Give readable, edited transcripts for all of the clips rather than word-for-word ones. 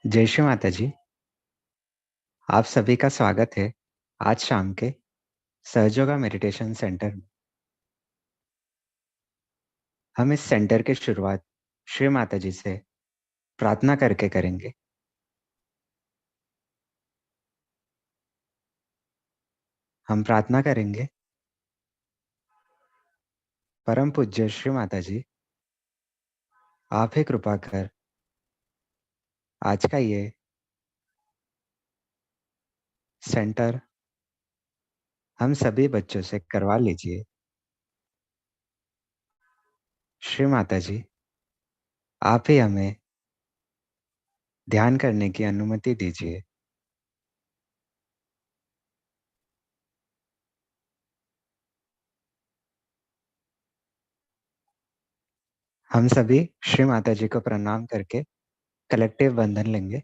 जय श्री माता जी। आप सभी का स्वागत है आज शाम के सहयोगा मेडिटेशन सेंटर में। हम इस सेंटर की शुरुआत श्री माता जी से प्रार्थना करके करेंगे। हम प्रार्थना करेंगे। परम पूज्य श्री माता जी, आप ही कृपा कर आज का ये सेंटर हम सभी बच्चों से करवा लीजिए। श्री माता जी, आप ही हमें ध्यान करने की अनुमति दीजिए। हम सभी श्री माता जी को प्रणाम करके कलेक्टिव बंधन लेंगे।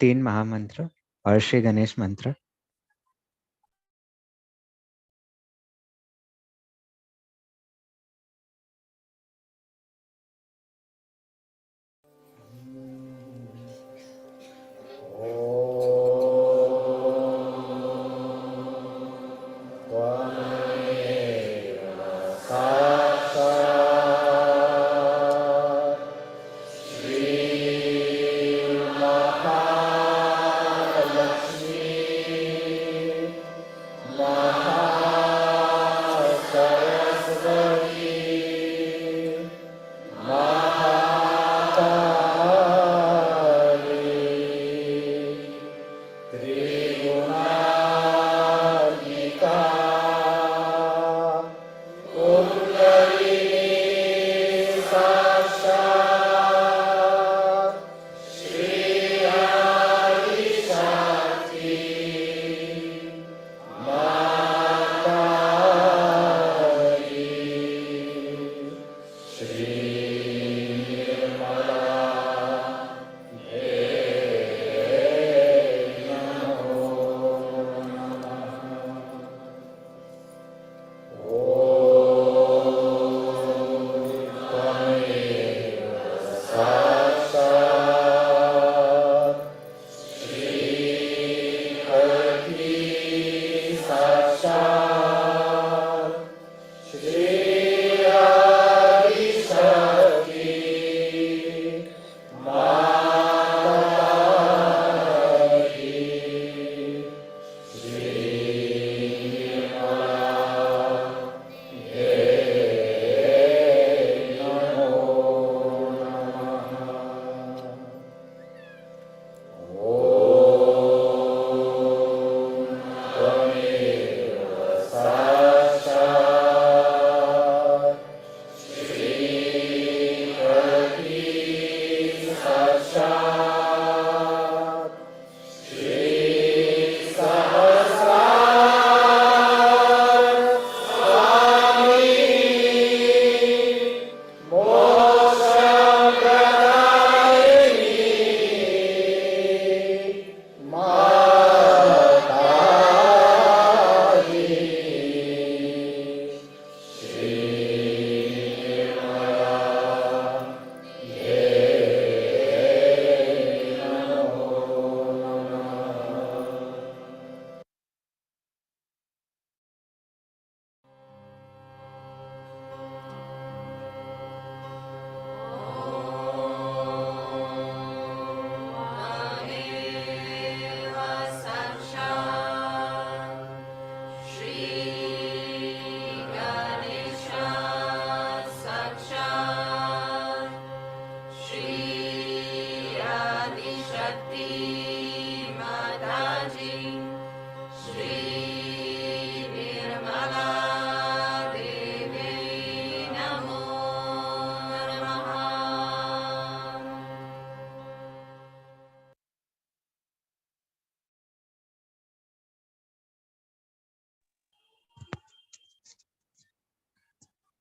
तीन महामंत्र और श्री गणेश मंत्र।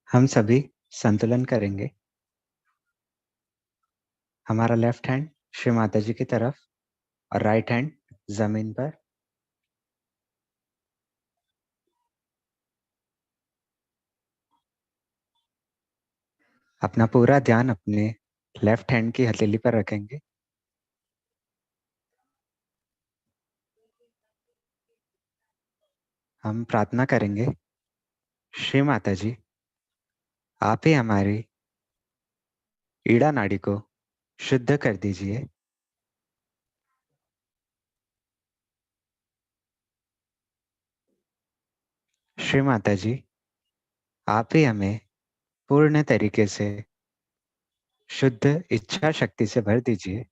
हम सभी संतुलन करेंगे। हमारा लेफ्ट हैंड श्री माता जी की तरफ और राइट हैंड जमीन पर। अपना पूरा ध्यान अपने लेफ्ट हैंड की हथेली पर रखेंगे। हम प्रार्थना करेंगे, श्री माता जी, आप ही हमारी ईड़ा नाड़ी को शुद्ध कर दीजिए। श्री माता जी, आप ही हमें पूर्ण तरीके से शुद्ध इच्छा शक्ति से भर दीजिए।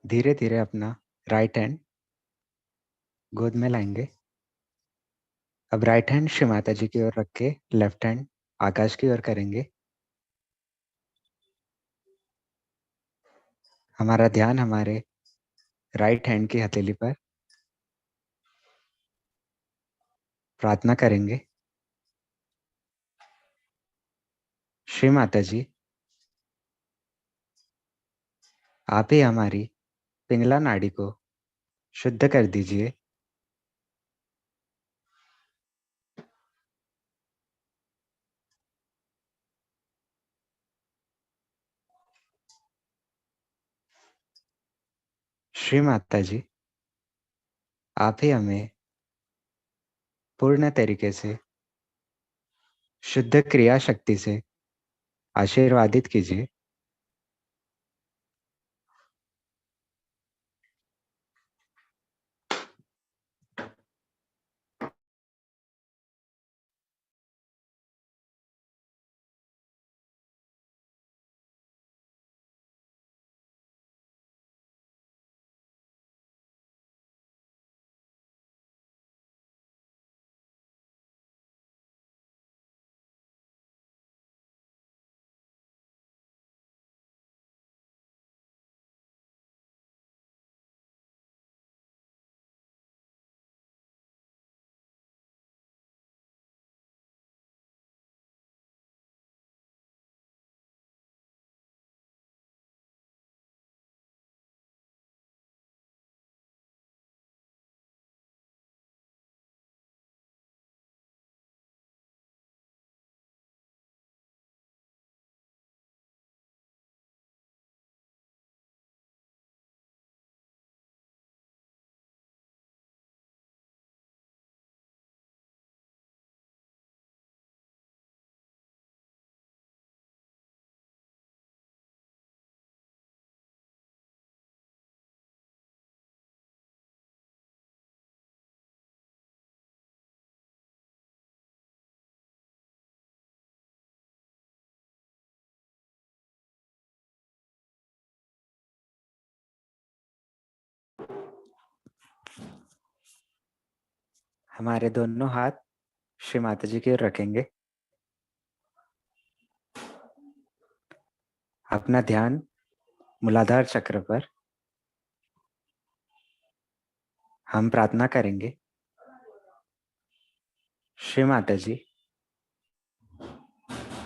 धीरे धीरे अपना राइट हैंड गोद में लाएंगे। अब राइट हैंड श्री माता जी की ओर रख के लेफ्ट हैंड आकाश की ओर करेंगे। हमारा ध्यान हमारे राइट हैंड की हथेली पर। प्रार्थना करेंगे, श्री माता जी, आप ही हमारी पिंगला नाड़ी को शुद्ध कर दीजिए। श्री माता जी, आप ही हमें पूर्ण तरीके से शुद्ध क्रिया शक्ति से आशीर्वादित कीजिए। हमारे दोनों हाथ श्री माता जी की ओर रखेंगे। अपना ध्यान मूलाधार चक्र पर। हम प्रार्थना करेंगे। श्री माता जी,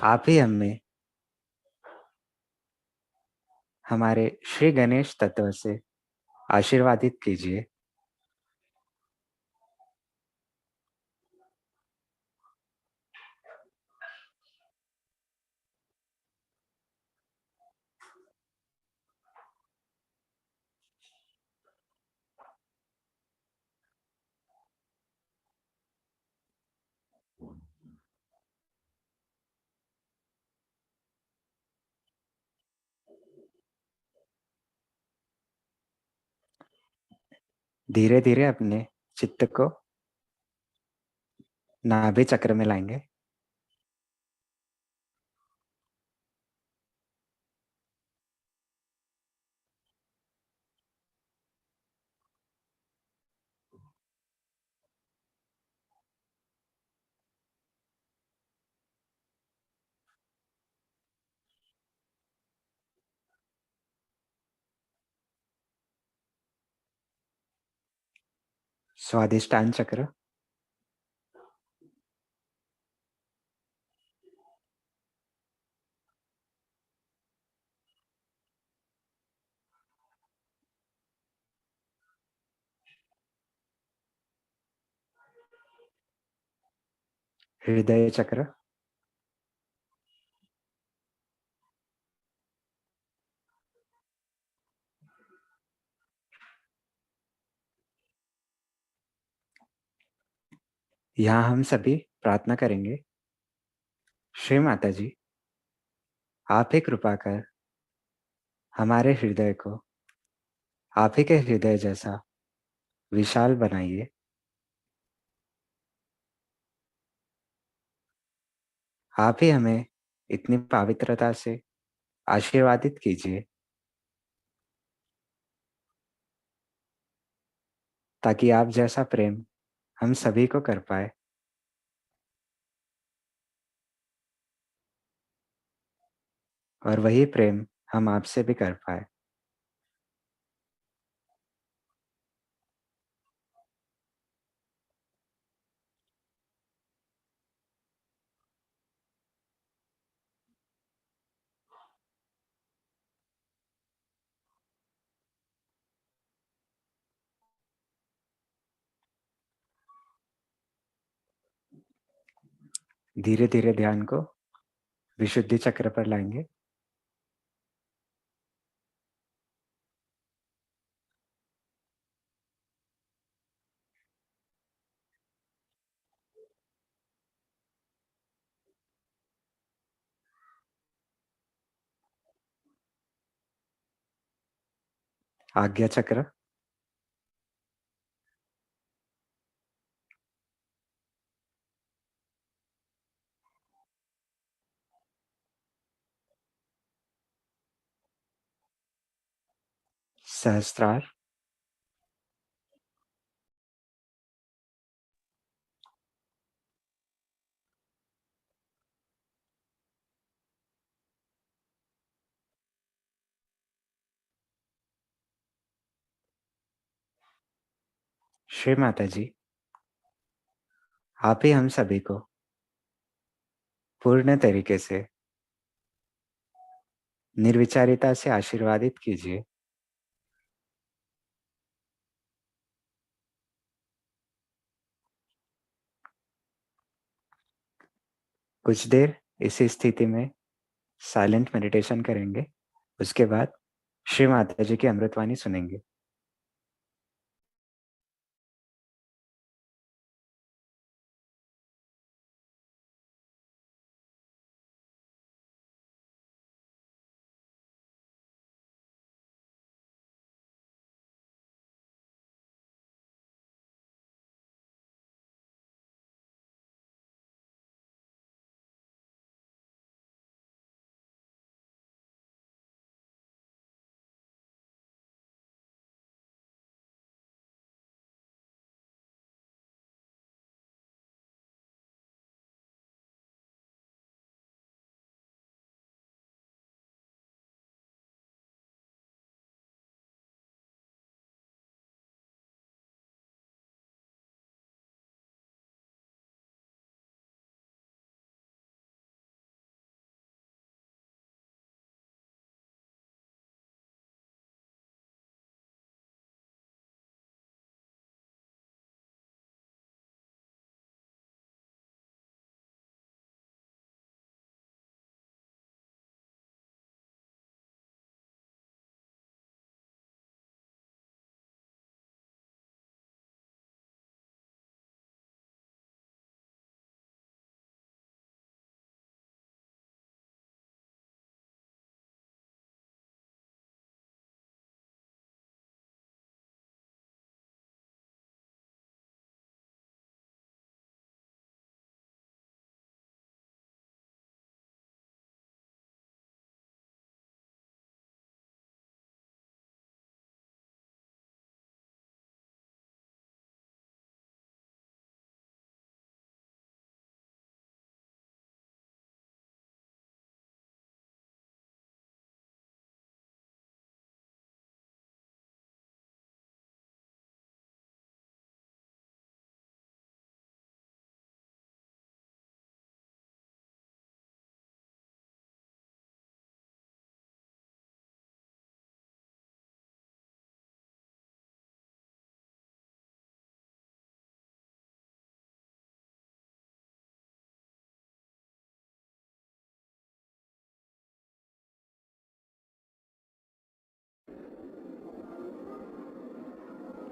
आप ही हमें हमारे श्री गणेश तत्व से आशीर्वादित कीजिए। धीरे धीरे अपने चित्त को नाभि चक्र में लाएंगे। स्वादिष्टान चक्र, हृदय चक्र, यहाँ हम सभी प्रार्थना करेंगे। श्री माता जी, आप ही कृपा कर हमारे हृदय को आप ही के हृदय जैसा विशाल बनाइए। आप ही हमें इतनी पवित्रता से आशीर्वादित कीजिए ताकि आप जैसा प्रेम हम सभी को कर पाए और वही प्रेम हम आपसे भी कर पाए। धीरे धीरे ध्यान को विशुद्धि चक्र पर लाएंगे। आज्ञा चक्र, सहस्त्रार, श्री माता जी, आप ही हम सभी को पूर्ण तरीके से निर्विचारिता से आशीर्वादित कीजिए। कुछ देर इसी स्थिति में साइलेंट मेडिटेशन करेंगे। उसके बाद श्री माता जी की अमृतवाणी सुनेंगे।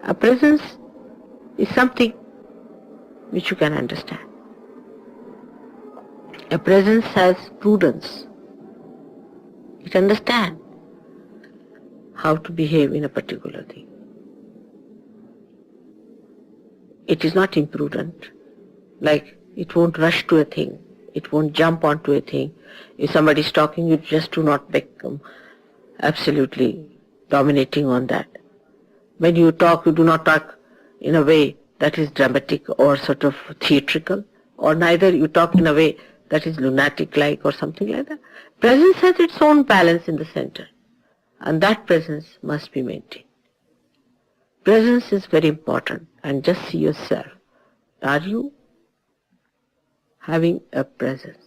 A presence is something which you can understand. A presence has prudence. It understands how to behave in a particular thing. It is not imprudent, like it won't rush to a thing, it won't jump onto a thing. If somebody is talking, you just do not become absolutely dominating on that. When you talk, you do not talk in a way that is dramatic or sort of theatrical, or neither you talk in a way that is lunatic-like or something like that. Presence has its own balance in the center, and that presence must be maintained. Presence is very important, and just see yourself. Are you having a presence?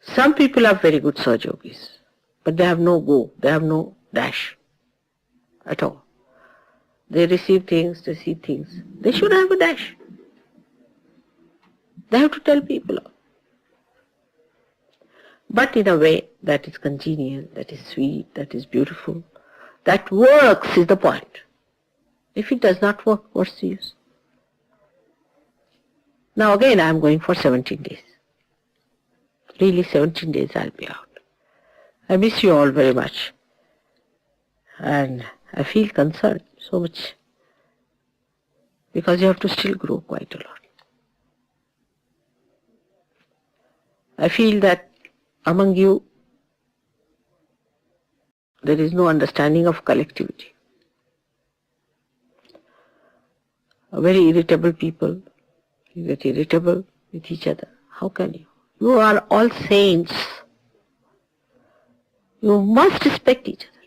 Some people are very good Sahajogis, but they have no go, they have no dash at all. They receive things, they see things. They should have a dash. They have to tell people off. But in a way that is congenial, that is sweet, that is beautiful, that works is the point. If it does not work, what's the use? Now again I am going for 17 days. Really 17 days I'll be out. I miss you all very much. And I feel concerned so much. Because you have to still grow quite a lot. I feel that among you there is no understanding of collectivity. Very irritable people, you get irritable with each other. How can you? You are all saints. You must respect each other.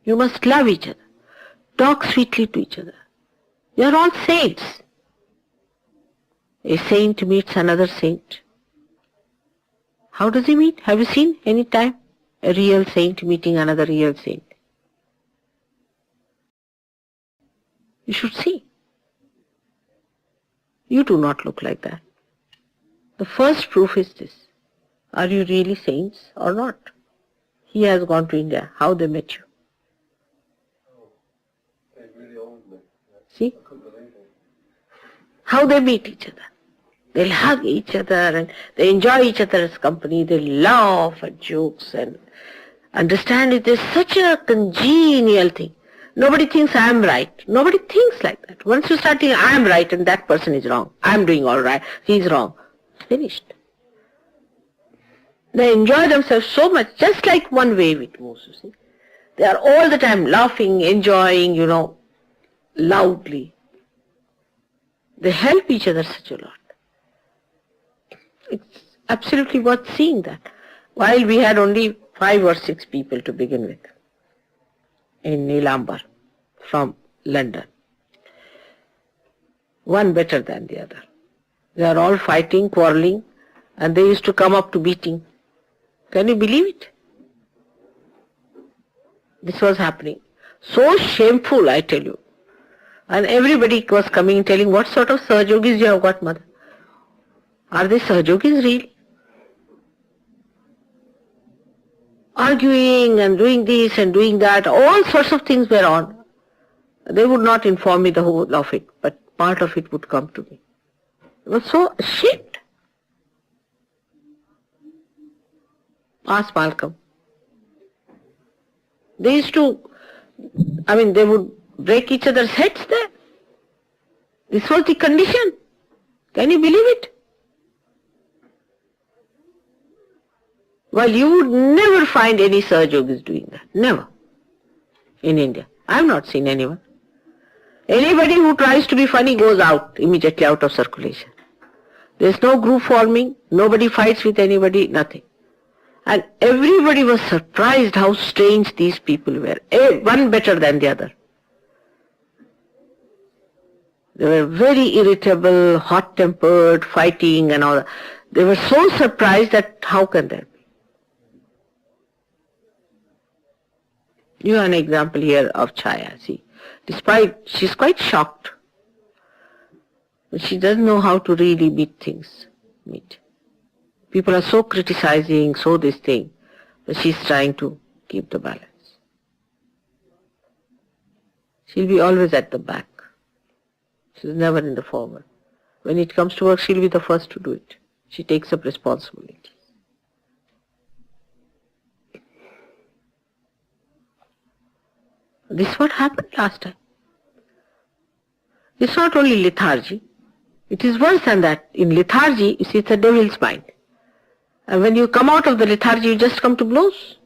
You must love each other. Talk sweetly to each other. You are all saints. A saint meets another saint. How does he meet? Have you seen any time a real saint meeting another real saint? You should see. You do not look like that. The first proof is this. Are you really saints or not? He has gone to India. How they met you? See? How they meet each other. They'll hug each other and they enjoy each other's company. They laugh at jokes and understand it is such a congenial thing. Nobody thinks I am right. Nobody thinks like that. Once you start thinking I am right and that person is wrong, I am doing all right, he is wrong, finished. They enjoy themselves so much, just like one wave it moves, you see. They are all the time laughing, enjoying, loudly. They help each other such a lot. It's absolutely worth seeing that. While we had only 5 or 6 people to begin with in Nilambar from London. One better than the other. They are all fighting, quarreling, and they used to come up to beating. Can you believe it? This was happening. So shameful, I tell you. And everybody was coming telling, what sort of Sahajogis you have got, mother? Are they Sahajogis really? Arguing and doing this and doing that, all sorts of things were on. They would not inform me the whole of it, but part of it would come to me. I was so ashamed. Ask Malcolm. They used to, they would break each other's heads there. This was the condition. Can you believe it? Well, you would never find any Sahajogis doing that. Never. In India. I have not seen anyone. Anybody who tries to be funny goes out, immediately out of circulation. There is no group forming, nobody fights with anybody, nothing. And everybody was surprised how strange these people were. One better than the other. They were very irritable, hot-tempered, fighting and all that. They were so surprised that how can that be? You have an example here of Chaya, see. She's quite shocked. But she doesn't know how to really meet things. People are so criticizing, so this thing, but she's trying to keep the balance. She'll be always at the back. She's never in the forward. When it comes to work, she'll be the first to do it. She takes up responsibility. This is what happened last time. It's not only lethargy. It is worse than that. In lethargy, you see, it's a devil's mind. And when you come out of the lethargy, you just come to blows.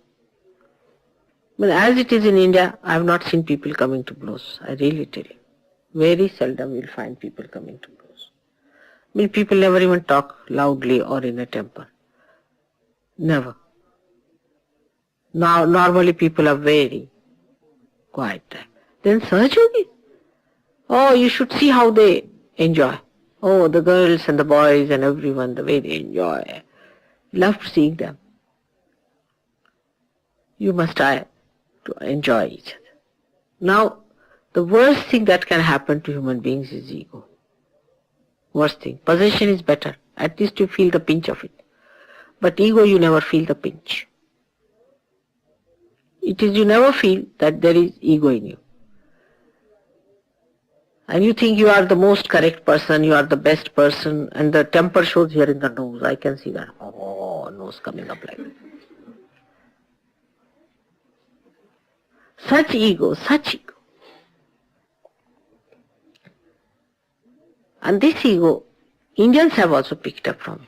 But as it is in India, I have not seen people coming to blows. I really tell you. Very seldom you'll find people coming to blows. I mean, people never even talk loudly or in a temper. Never. Now, normally people are very quiet. Then Sahaja, oh, you should see how they enjoy. Oh, the girls and the boys and everyone, the way they enjoy. Love seeing them. You must try to enjoy each other. Now, the worst thing that can happen to human beings is ego. Worst thing. Possession is better. At least you feel the pinch of it. But ego, you never feel the pinch. It is you never feel that there is ego in you. And you think you are the most correct person, you are the best person, and the temper shows here in the nose. I can see that. Oh, nose coming up like that. Such ego, such ego. And this ego, Indians have also picked up from you.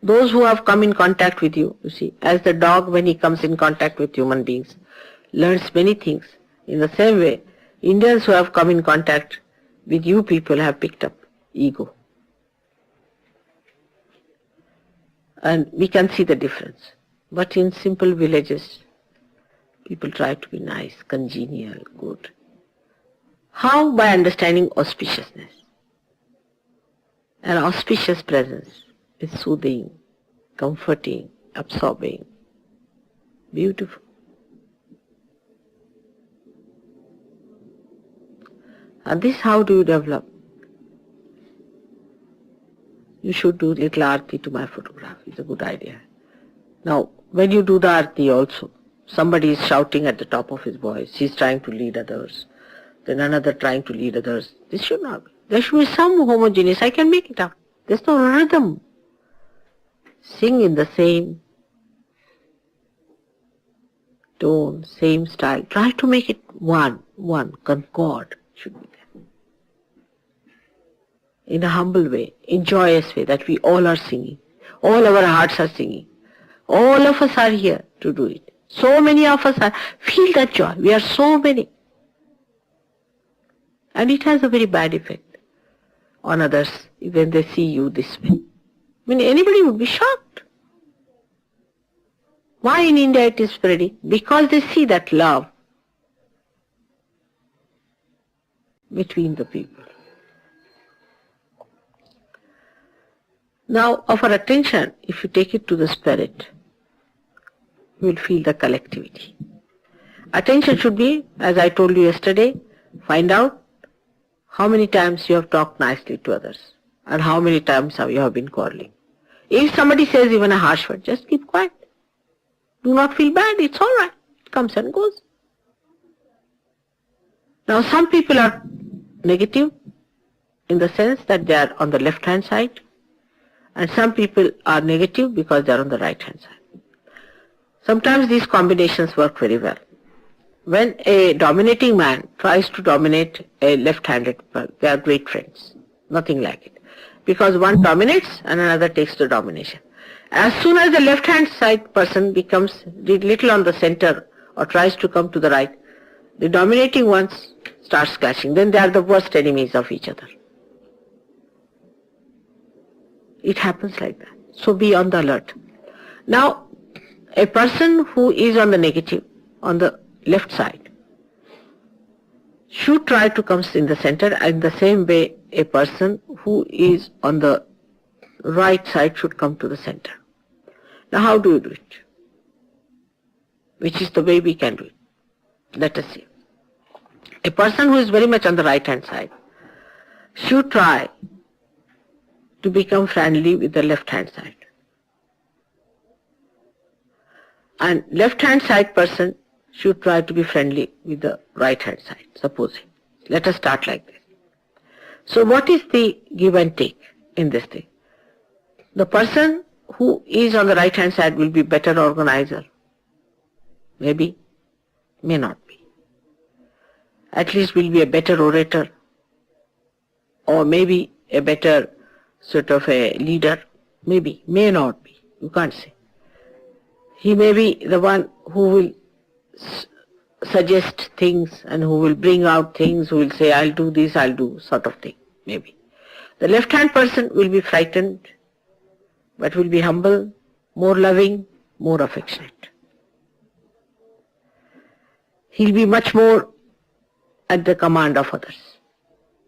Those who have come in contact with you, you see, as the dog when he comes in contact with human beings, learns many things. In the same way, Indians who have come in contact with you people have picked up ego. And we can see the difference. But in simple villages, people try to be nice, congenial, good. How? By understanding auspiciousness. An auspicious presence is soothing, comforting, absorbing, beautiful. And this how do you develop? You should do little arti to my photograph. It's a good idea. Now, when you do the arti also, somebody is shouting at the top of his voice. He's trying to lead others. Then another trying to lead others. This should not be. There should be some homogeneous. I can make it up. There's no rhythm. Sing in the same tone, same style. Try to make it one, concord should be there. In a humble way, in joyous way, that we all are singing. All our hearts are singing. All of us are here to do it. So many of us are. Feel that joy. We are so many. And it has a very bad effect on others when they see you this way. I mean, anybody would be shocked. Why in India it is spreading? Because they see that love between the people. Now, of our attention, if you take it to the spirit, you will feel the collectivity. Attention should be, as I told you yesterday, find out how many times you have talked nicely to others and how many times you have been quarreling. If somebody says even a harsh word, just keep quiet. Do not feel bad, it's all right. It comes and goes. Now some people are negative in the sense that they are on the left hand side, and some people are negative because they are on the right hand side. Sometimes these combinations work very well. When a dominating man tries to dominate a left-handed person, they are great friends. Nothing like it. Because one dominates and another takes the domination. As soon as the left-hand side person becomes little on the center or tries to come to the right, the dominating ones starts clashing. Then they are the worst enemies of each other. It happens like that. So be on the alert. Now, a person who is on the negative, on the left side, should try to come in the center, and in the same way a person who is on the right side should come to the center. Now how do you do it? Which is the way we can do it? Let us see. A person who is very much on the right hand side should try to become friendly with the left hand side. And left hand side person should try to be friendly with the right hand side, supposing. Let us start like this. So what is the give and take in this thing? The person who is on the right hand side will be better organizer. Maybe, may not be. At least will be a better orator, or maybe a better sort of a leader. Maybe, may not be. You can't say. He may be the one who will suggest things and who will bring out things, who will say, I'll do this, I'll do sort of thing, maybe. The left-hand person will be frightened, but will be humble, more loving, more affectionate. He'll be much more at the command of others.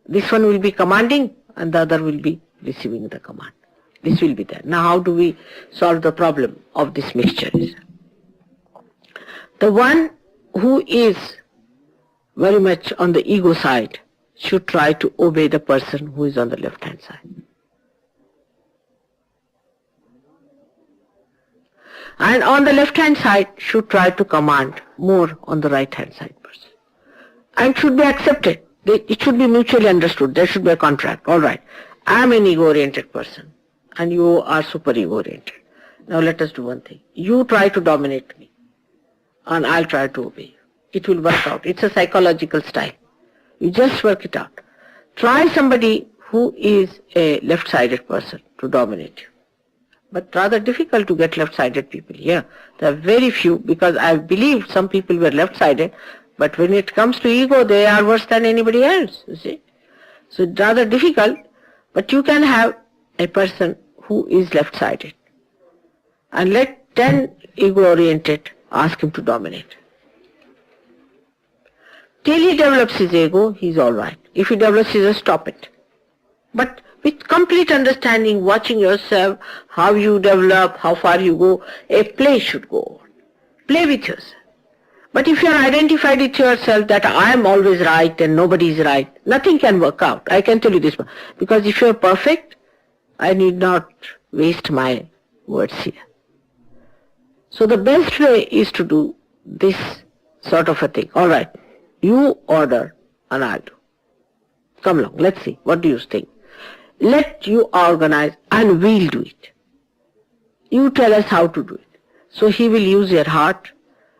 This one will be commanding and the other will be receiving the command. This will be there. Now how do we solve the problem of this mixture? The one who is very much on the ego side should try to obey the person who is on the left hand side. And on the left hand side should try to command more on the right hand side person. And should be accepted. It should be mutually understood. There should be a contract. All right. I am an ego-oriented person and you are super ego-oriented. Now let us do one thing. You try to dominate me and I'll try to obey you. It will work out. It's a psychological style. You just work it out. Try somebody who is a left-sided person to dominate you. But rather difficult to get left-sided people here. There are very few, because I believe some people were left-sided, but when it comes to ego, they are worse than anybody else, you see. So it's rather difficult, but you can have a person who is left-sided. And let 10 ego-oriented ask him to dominate. Till he develops his ego, he's all right. If he develops his ego, stop it. But with complete understanding, watching yourself, how you develop, how far you go, a play should go on. Play with yourself. But if you are identified with yourself that I am always right and nobody is right, nothing can work out. I can tell you this. Because if you are perfect, I need not waste my words here. So the best way is to do this sort of a thing. All right, you order and I'll do. Come along, let's see. What do you think? Let you organize and we'll do it. You tell us how to do it. So he will use your heart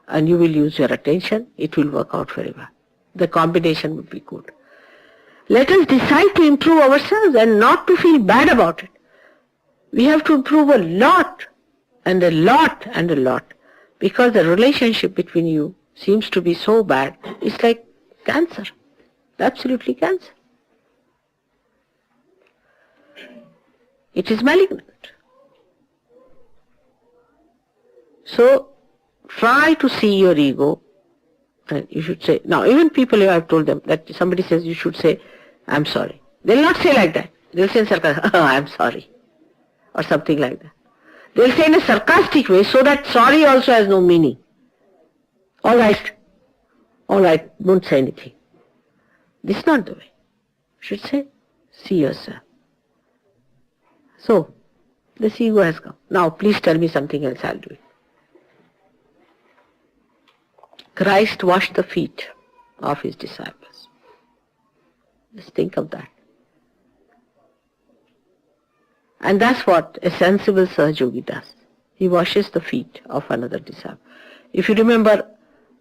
and you will use your attention. It will work out very well. The combination would be good. Let us decide to improve ourselves and not to feel bad about it. We have to improve a lot and a lot and a lot, because the relationship between you seems to be so bad. It's like cancer. Absolutely cancer. It is malignant. So try to see your ego, and you should say, now even people, I have told them that somebody says you should say, I'm sorry. They'll not say like that. They'll say in sarcasm, oh, I'm sorry, or something like that. They'll say in a sarcastic way, so that sorry also has no meaning. All right, don't say anything. This is not the way. You should say, see yourself. So, this ego has come. Now please tell me something else, I'll do it. Christ washed the feet of his disciples. Just think of that. And that's what a sensible Sahaja does. He washes the feet of another disciple. If you remember,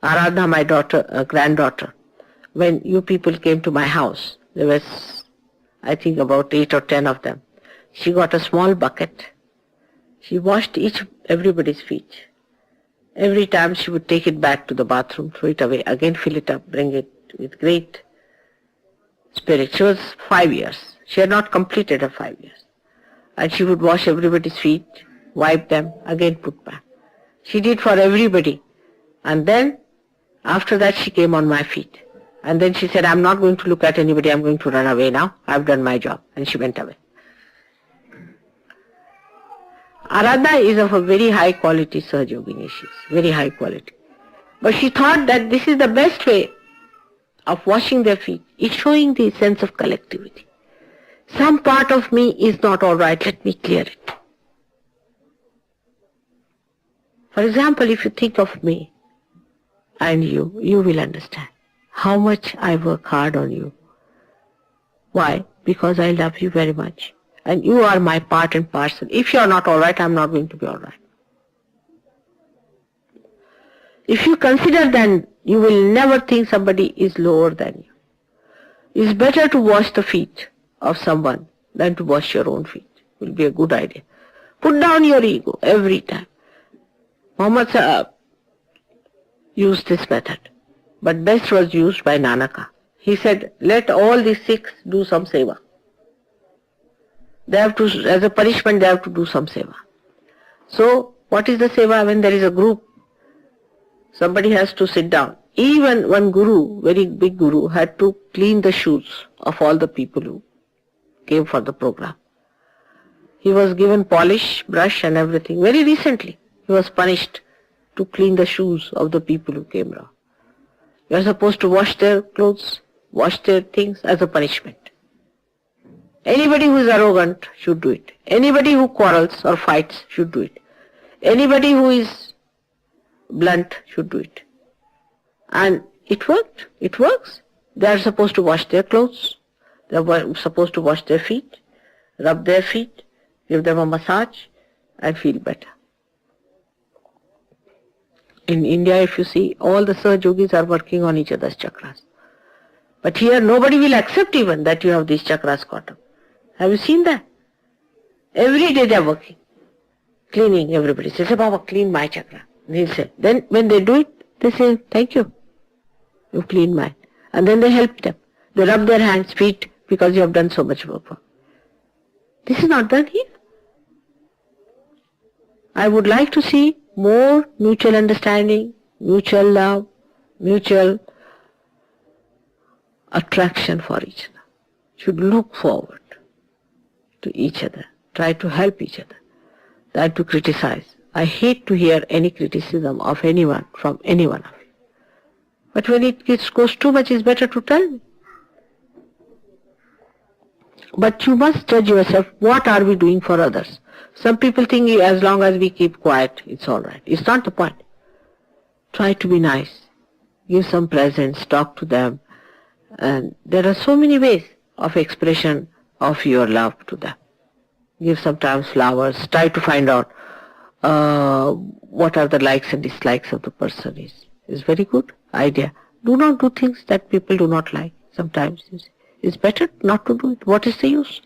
Aradhana, my daughter, granddaughter, when you people came to my house, there was, I think, about 8 or 10 of them. She got a small bucket. She washed everybody's feet. Every time she would take it back to the bathroom, throw it away, again fill it up, bring it with great spirit. She was 5 years. She had not completed her 5 years. And she would wash everybody's feet, wipe them, again put back. She did for everybody. And then, after that, she came on my feet. And then she said, I'm not going to look at anybody, I'm going to run away now. I've done my job. And she went away. Aradhana is of a very high quality Sahajogini, she is, very high quality. But she thought that this is the best way of washing their feet. It's showing the sense of collectivity. Some part of me is not all right, let me clear it. For example, if you think of me and you will understand how much I work hard on you. Why? Because I love you very much. And you are my part and parcel. If you are not alright, I am not going to be alright. If you consider then, you will never think somebody is lower than you. It's better to wash the feet of someone than to wash your own feet. It will be a good idea. Put down your ego every time. Muhammad Sahab used this method, but best was used by Nanaka. He said, let all the Sikhs do some seva. They have to, as a punishment, they have to do some seva. So, what is the seva? When there is a group, somebody has to sit down. Even one guru, very big guru, had to clean the shoes of all the people who came for the program. He was given polish, brush and everything. Very recently, he was punished to clean the shoes of the people who came around. You are supposed to wash their clothes, wash their things as a punishment. Anybody who is arrogant should do it. Anybody who quarrels or fights should do it. Anybody who is blunt should do it. And it worked. It works. They are supposed to wash their clothes. They are supposed to wash their feet, rub their feet, give them a massage and feel better. In India, if you see, all the Sahaj Yogis are working on each other's chakras. But here nobody will accept even that you have these chakras caught up. Have you seen that? Every day they are working, cleaning everybody. Say, Baba, clean my chakra. And he'll say, then when they do it, they say, thank you. You cleaned mine. And then they help them. They rub their hands, feet, because you have done so much work. This is not done here. I would like to see more mutual understanding, mutual love, mutual attraction for each other. Should look forward to each other, try to help each other, than to criticize. I hate to hear any criticism of anyone from any one of you. But when it goes too much, it's better to tell me. But you must judge yourself, what are we doing for others? Some people think as long as we keep quiet, it's alright. It's not the point. Try to be nice. Give some presents, talk to them. And there are so many ways of expression of your love to them. Give sometimes flowers. Try to find out what are the likes and dislikes of the person is. It's very good idea. Do not do things that people do not like. Sometimes it's better not to do it. What is the use?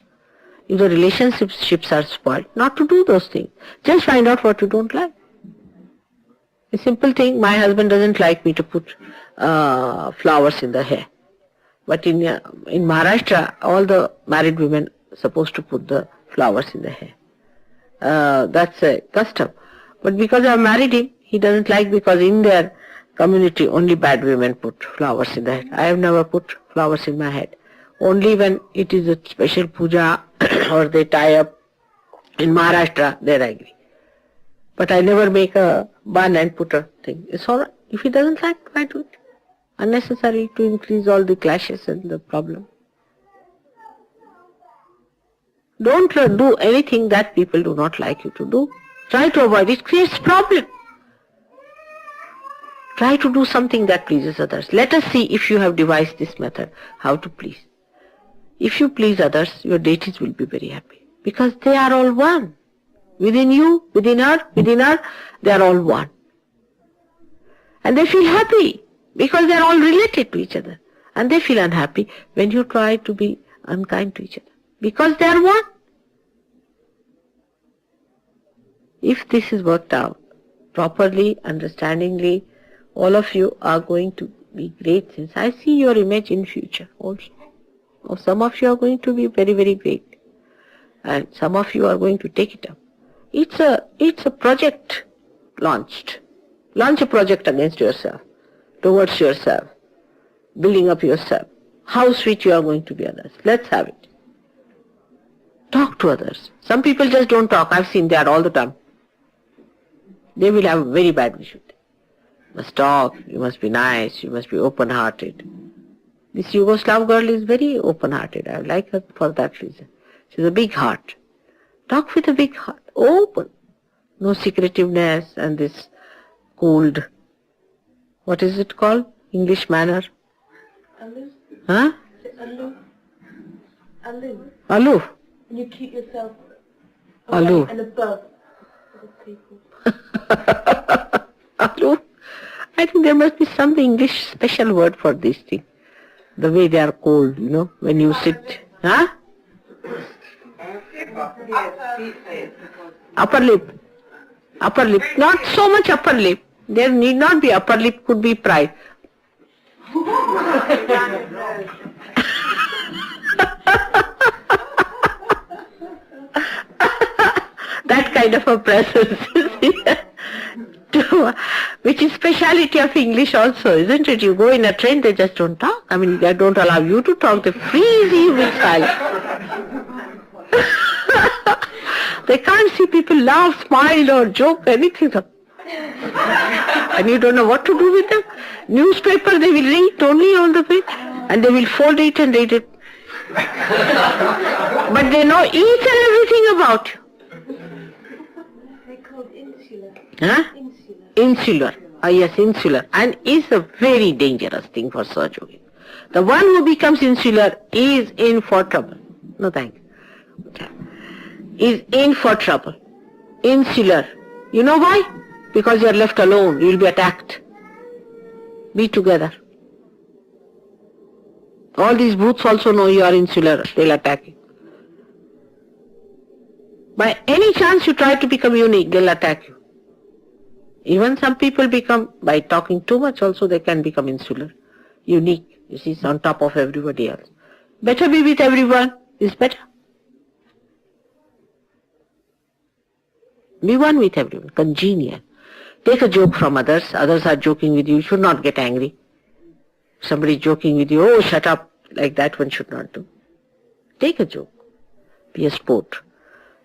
If the relationships are spoiled, not to do those things. Just find out what you don't like. A simple thing, my husband doesn't like me to put flowers in the hair. But in Maharashtra, all the married women are supposed to put the flowers in the hair. That's a custom. But because I married him, he doesn't like, because in their community only bad women put flowers in the head. I have never put flowers in my head. Only when it is a special puja or they tie up in Maharashtra, they agree. But I never make a bun and put a thing. It's alright. If he doesn't like, why do it? Unnecessary to increase all the clashes and the problem. Don't do anything that people do not like you to do. Try to avoid it. It creates problem. Try to do something that pleases others. Let us see if you have devised this method, how to please. If you please others, your deities will be very happy. Because they are all one. Within you, within her, they are all one. And they feel happy because they are all related to each other. And they feel unhappy when you try to be unkind to each other. Because they are one. If this is worked out properly, understandingly, all of you are going to be great since I see your image in future also. Or some of you are going to be very, very great. And some of you are going to take it up. It's a project launched. Launch a project against yourself, towards yourself, building up yourself. How sweet you are going to be others. Let's have it. Talk to others. Some people just don't talk. I've seen that all the time. They will have very bad vision. You must talk, you must be nice, you must be open-hearted. This Yugoslav girl is very open-hearted. I like her for that reason. She's a big heart. Talk with a big heart. Open. No secretiveness and this cold, what is it called? English manner. Huh? Aloof. And you keep yourself Aloof. and above other people. Aloof. I think there must be some English special word for this thing. The way they are called, when you sit. Huh? Upper lip. Upper lip. Not so much upper lip. There need not be upper lip, could be pride. That kind of a presence, which is speciality of English also, isn't it? You go in a train, they just don't talk. I mean, they don't allow you to talk. They freeze you with silence. They can't see people laugh, smile or joke, anything. And you don't know what to do with them. Newspaper they will read only all the way, and they will fold it and read it. But they know each and everything about you. They're called insular. Huh? Insular. Yes, insular. And is a very dangerous thing for Sahaja Yogi. The one who becomes insular is in for trouble. No thank you. Okay. Is in for trouble. Insular. You know why? Because you are left alone. You will be attacked. Be together. All these booths also know you are insular. They will attack you. By any chance you try to become unique, they will attack you. Even some people become, by talking too much also, they can become insular. Unique. You see, it's on top of everybody else. Better be with everyone is better. Be one with everyone, congenial. Take a joke from others. Others are joking with you. You should not get angry. Somebody joking with you, oh, shut up. Like that one should not do. Take a joke. Be a sport.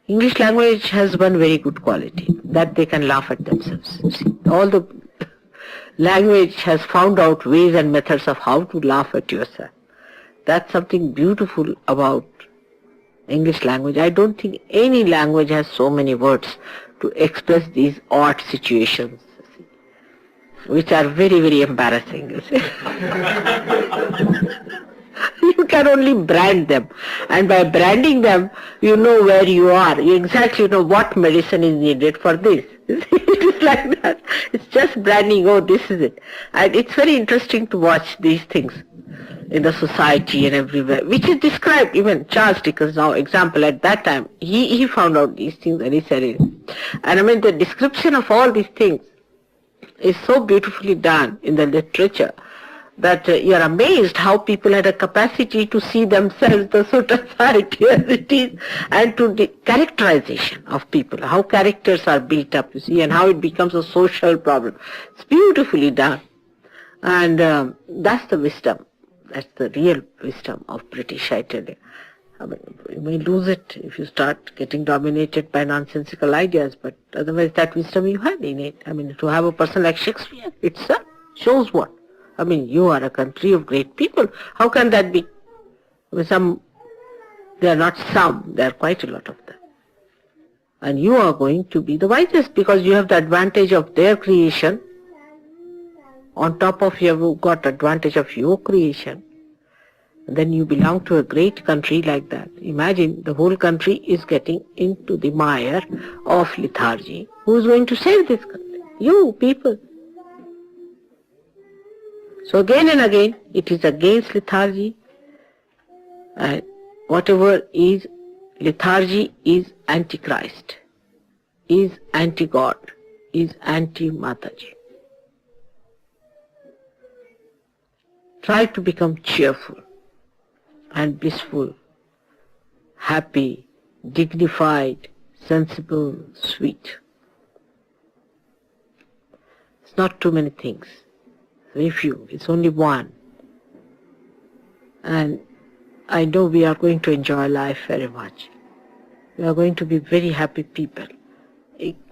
English language has one very good quality, that they can laugh at themselves. You see, all the language has found out ways and methods of how to laugh at yourself. That's something beautiful about English language. I don't think any language has so many words to express these odd situations, which are very, very embarrassing. You see. You can only brand them, and by branding them, you know where you are. You exactly know what medicine is needed for this. It is like that. It's just branding, oh, this is it. And it's very interesting to watch these things in the society and everywhere, which is described. Even Charles Dickens, now example, at that time, he found out these things and he said it. And I mean, the description of all these things is so beautifully done in the literature that you are amazed how people had a capacity to see themselves, the society as it is, and to the characterization of people, how characters are built up, you see, and how it becomes a social problem. It's beautifully done. And that's the wisdom. That's the real wisdom of British, I tell you. I mean, you may lose it if you start getting dominated by nonsensical ideas, but otherwise that wisdom you had in it. I mean, to have a person like Shakespeare itself shows what? I mean, you are a country of great people. How can that be? I mean, there are not some, there are quite a lot of them. And you are going to be the wisest because you have the advantage of their creation. On top of you have got advantage of your creation. Then you belong to a great country like that. Imagine the whole country is getting into the mire of lethargy. Who is going to save this country? You people. So again and again, it is against lethargy. And whatever is lethargy is anti-Christ, is anti-God, is anti-Mataji. Try to become cheerful and blissful, happy, dignified, sensible, sweet. It's not too many things. Very few. It's only one. And I know we are going to enjoy life very much. We are going to be very happy people.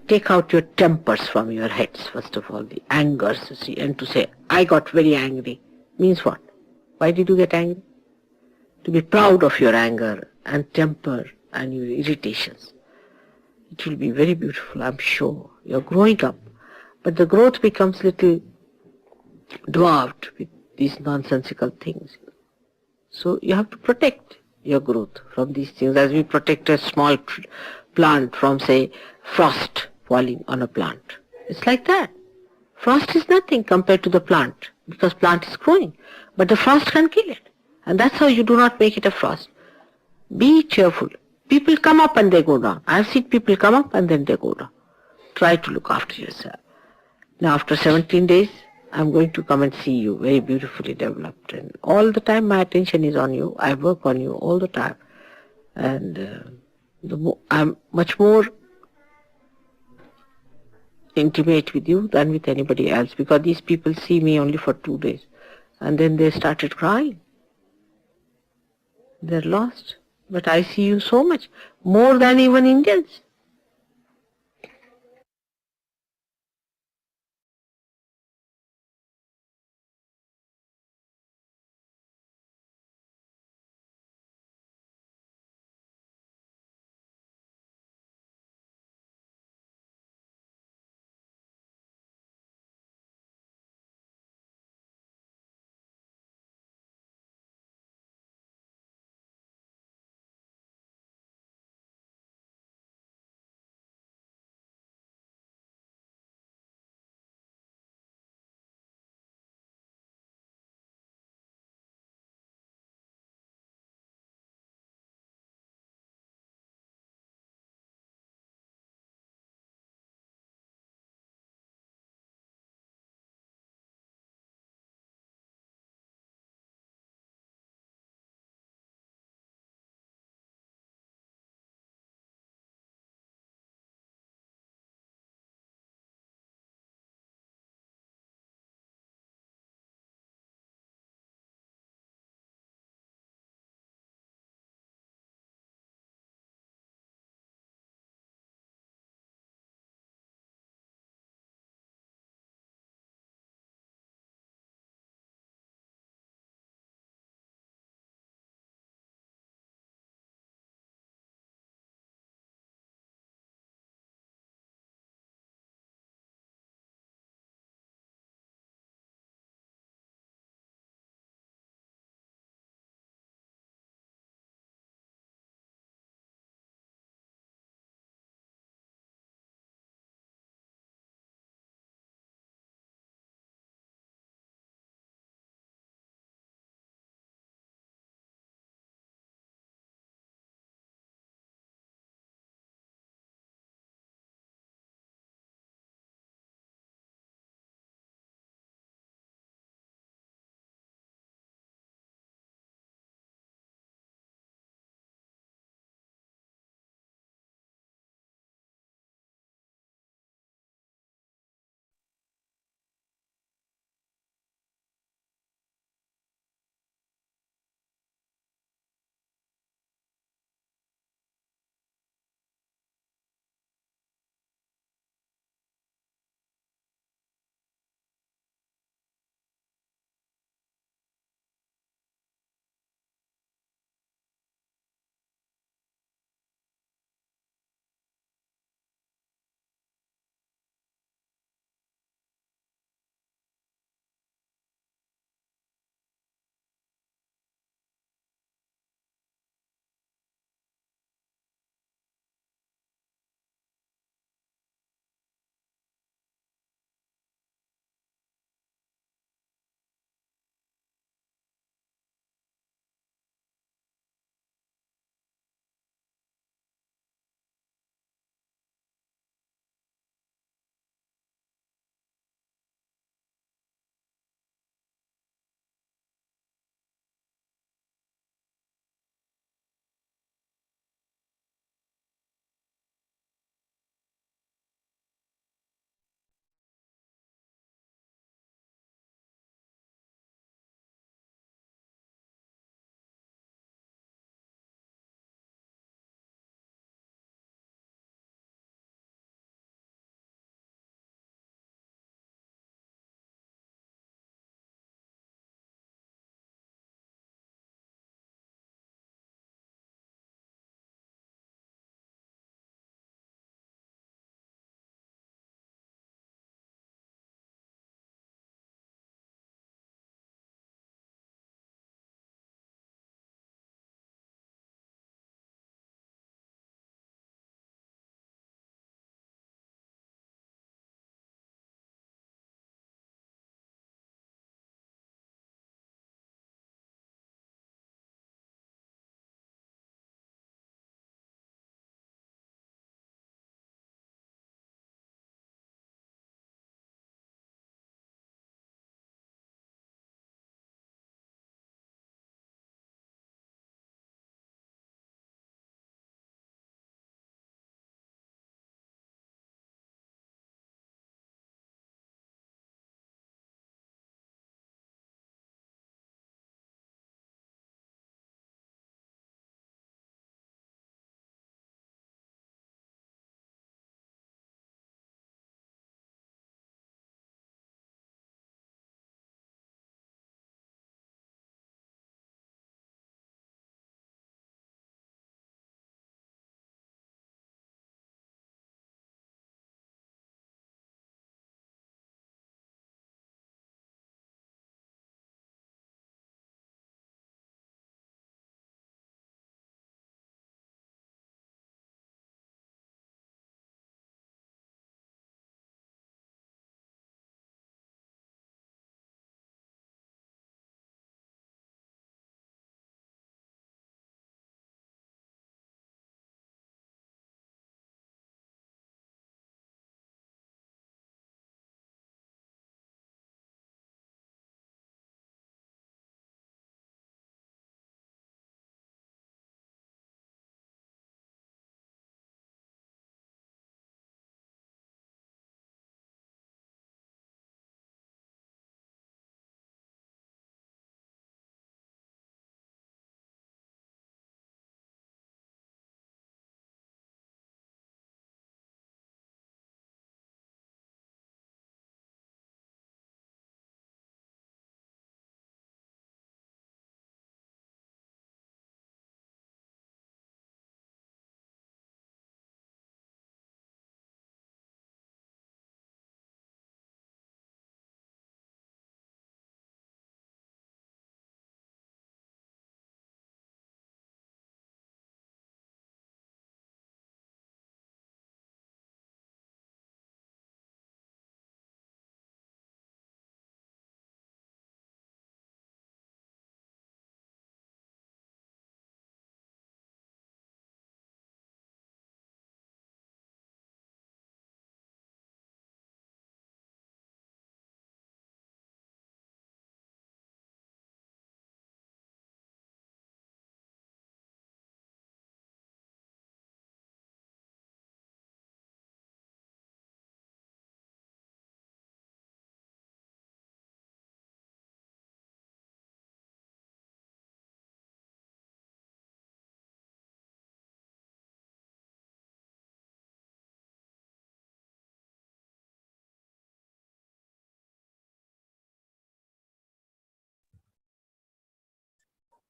Take out your tempers from your heads, first of all, the angers, you see, and to say, I got very angry, means what? Why did you get angry? To be proud of your anger and temper and your irritations. It will be very beautiful, I'm sure. You're growing up, but the growth becomes little dwarfed with these nonsensical things. So you have to protect your growth from these things as we protect a small plant from, say, frost falling on a plant. It's like that. Frost is nothing compared to the plant because plant is growing, but the frost can kill it. And that's how you do not make it a frost. Be cheerful. People come up and they go down. I've seen people come up and then they go down. Try to look after yourself. Now after 17 days, I'm going to come and see you, very beautifully developed. And all the time my attention is on you. I work on you all the time. And I'm much more intimate with you than with anybody else because these people see me only for 2 days. And then they started crying. They're lost. But I see you so much, more than even Indians.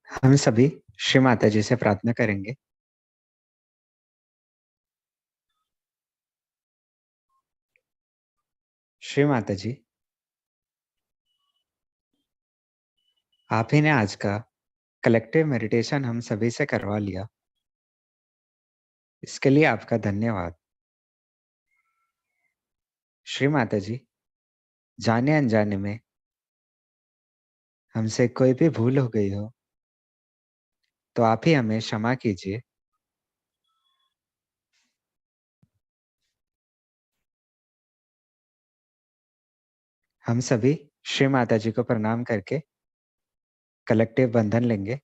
हम सभी श्री माता जी से प्रार्थना करेंगे। श्री माता जी, आप ही ने आज का collective meditation हम सभी से करवा लिया, इसके लिए आपका धन्यवाद। श्री माता जी, जाने अनजाने में हमसे कोई भी भूल हो गई हो तो आप ही हमें क्षमा कीजिए। हम सभी श्री माता जी को प्रणाम करके कलेक्टिव बंधन लेंगे।